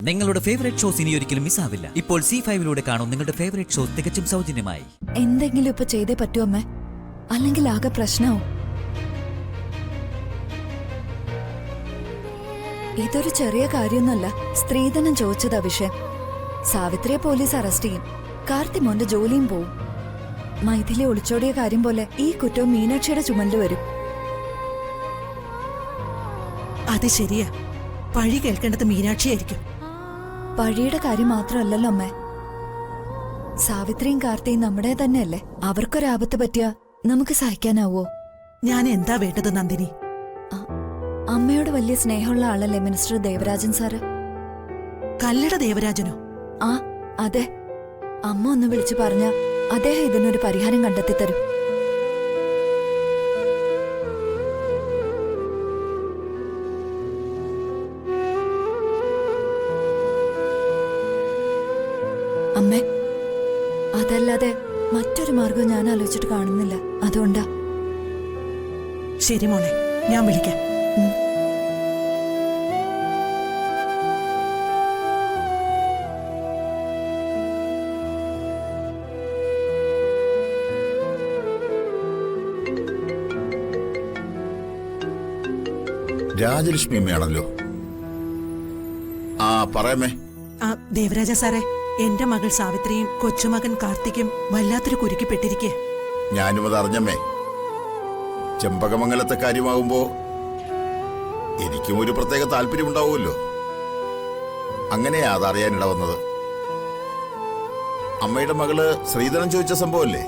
നിങ്ങളുടെ favourite shows ഇനി ഒരിക്കലും മിസ്സാവില്ല. ഇപ്പോൾ C5 കാണും നിങ്ങളുടെ ഫേവറേറ്റ് ഷോസ് തികച്ചും സൗജന്യമായി. എന്തെങ്കിലും ഇപ്പൊ ചെയ്തേ പറ്റൂ അമ്മേ, അല്ലെങ്കിൽ ആകെ പ്രശ്നവും. ഇതൊരു ചെറിയ കാര്യമൊന്നുമല്ല. സ്ത്രീധനം ചോദിച്ചതാ വിഷയം. സാവിത്രിയെ പോലീസ് അറസ്റ്റ് ചെയ്യും. കാർത്തി മോന്റെ ജോലിയും പോവും. മൈഥിലി ഒളിച്ചോടിയ കാര്യം പോലെ ഈ കുറ്റവും മീനാക്ഷിയുടെ ചുമലിൽ വരും. അത് ശരിയാ. പഴി കേൾക്കേണ്ടത് മീനാക്ഷിയായിരിക്കും. പഴിയുടെ കാര്യം മാത്രമല്ലല്ലോ അമ്മേ, സാവിത്രിയും കാർത്തിയും നമ്മുടെ തന്നെയല്ലേ. അവർക്കൊരാപത്ത് പറ്റിയ നമുക്ക് സഹിക്കാനാവോ? ഞാൻ എന്താ വേണ്ടത് നന്ദിനി? അമ്മയോട് വലിയ സ്നേഹമുള്ള ആളല്ലേ മിനിസ്റ്റർ ദേവരാജൻ സാറ്? കല്ലട ദേവരാജനോ? ആ അതെ. അമ്മ ഒന്ന് വിളിച്ചു പറഞ്ഞ അദ്ദേഹം ഇതിനൊരു പരിഹാരം കണ്ടെത്തി തരും. അമ്മേ, അതല്ലാതെ മറ്റൊരു മാർഗം ഞാൻ ആലോചിച്ചിട്ട് കാണുന്നില്ല. അതുകൊണ്ടാ. ശരി മോളെ, ഞാൻ വിളിക്കാം. രാജലക്ഷ്മി അമ്മയാണല്ലോ. ആ പറയാമേ. ദേവരാജ സാറേ, എന്റെ മകൾ സാവിത്രിയും കൊച്ചുമകൻ കാർത്തിക്കും വല്ലാത്തൊരു കുരുക്കിപ്പെട്ടിരിക്കുക. ഞാനും അത് അറിഞ്ഞമ്മേ. ചെമ്പകമംഗലത്തെ കാര്യമാകുമ്പോ എനിക്കും ഒരു പ്രത്യേക താല്പര്യമുണ്ടാവുമല്ലോ. അങ്ങനെയാ അതറിയാനിട വന്നത്. അമ്മയുടെ മകള് ശ്രീധരൻ ചോദിച്ച സംഭവല്ലേ?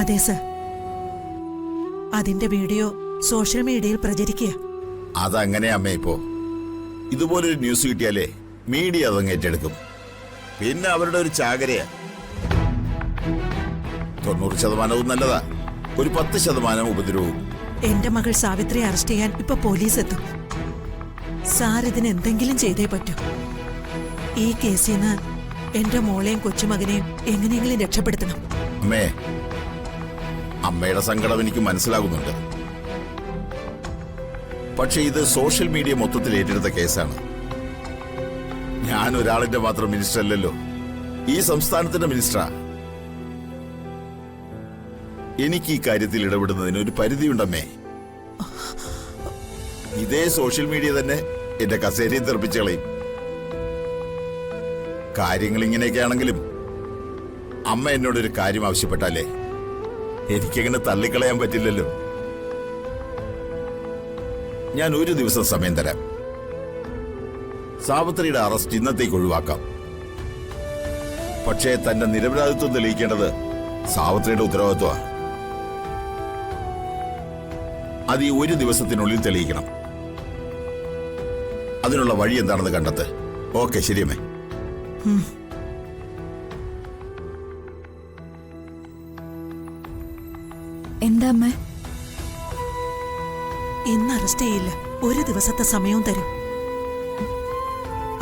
അതെ സർ. അതിന്റെ വീഡിയോ സോഷ്യൽ മീഡിയയിൽ പ്രചരിക്കുക. അതങ്ങനെ അമ്മ. ഇപ്പോ ഇതുപോലൊരു ന്യൂസ് കിട്ടിയാലേ മീഡിയ അതങ്ങ് ഏറ്റെടുക്കും. പിന്നെ അവരുടെ ഒരു ചാകരയാ. 90% നല്ലതാ, ഒരു 10% ഉപദ്രവവും. എന്റെ മകൾ സാവിത്രിയെ അറസ്റ്റ് ചെയ്യാൻ ഇപ്പൊ പോലീസ് എത്തും. സാർ ഇതിന് എന്തെങ്കിലും ചെയ്തേ പറ്റൂ. ഈ കേസിൽ നിന്ന് എന്റെ മോളെയും കൊച്ചുമകനെയും എങ്ങനെയെങ്കിലും രക്ഷപ്പെടുത്തണം. അമ്മേ, അമ്മയുടെ സങ്കടം എനിക്ക് മനസ്സിലാകുന്നുണ്ട്. പക്ഷെ ഇത് സോഷ്യൽ മീഡിയ മൊത്തത്തിൽ ഏറ്റെടുത്ത കേസാണ്. ഞാൻ ഒരാളിന്റെ മാത്രം മിനിസ്റ്റർ അല്ലല്ലോ, ഈ സംസ്ഥാനത്തിന്റെ മിനിസ്റ്ററാ. എനിക്ക് ഈ കാര്യത്തിൽ ഇടപെടുന്നതിന് ഒരു പരിധിയുണ്ടമ്മേ. ഇതേ സോഷ്യൽ മീഡിയ തന്നെ എന്റെ കസേരയിൽ തെറിപ്പിച്ചു കളയും. കാര്യങ്ങൾ ഇങ്ങനെയൊക്കെയാണെങ്കിലും അമ്മ എന്നോടൊരു കാര്യം ആവശ്യപ്പെട്ടാലേ എനിക്കങ്ങനെ തള്ളിക്കളയാൻ പറ്റില്ലല്ലോ. ഞാൻ ഒരു ദിവസം സമയം തരാം. സാവിത്രിയുടെ അറസ്റ്റ് ഇന്നത്തേക്ക് ഒഴിവാക്കാം. പക്ഷേ തന്റെ നിരപരാധിത്വം തെളിയിക്കേണ്ടത് സാവിത്രിയുടെ ഉത്തരവാദിത്വമാണ്. അത് ഈ ഒരു ദിവസത്തിനുള്ളിൽ തെളിയിക്കണം. അതിനുള്ള വഴി എന്താണെന്ന് കണ്ടെത്ത്. ഓക്കെ, ശരിയമ്മേ. എന്താ അമ്മേ? ഇന്ന് അറസ്റ്റ് ചെയ്യില്ല, ഒരു ദിവസത്തെ സമയവും തരും.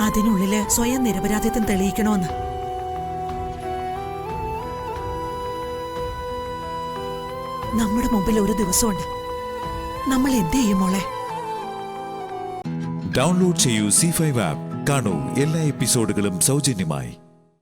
അതിനുള്ളില് സ്വയം നിരപരാധിത്വം തെളിയിക്കണമെന്ന്. നമ്മുടെ മുമ്പിൽ ഒരു ദിവസമുണ്ട്. നമ്മൾ എന്ത് ചെയ്യും മോളെ? ഡൗൺലോഡ് ചെയ്യൂ C5 ആപ്പ്. കാണൂ എല്ലാ എപ്പിസോഡുകളും സൗജന്യമായി.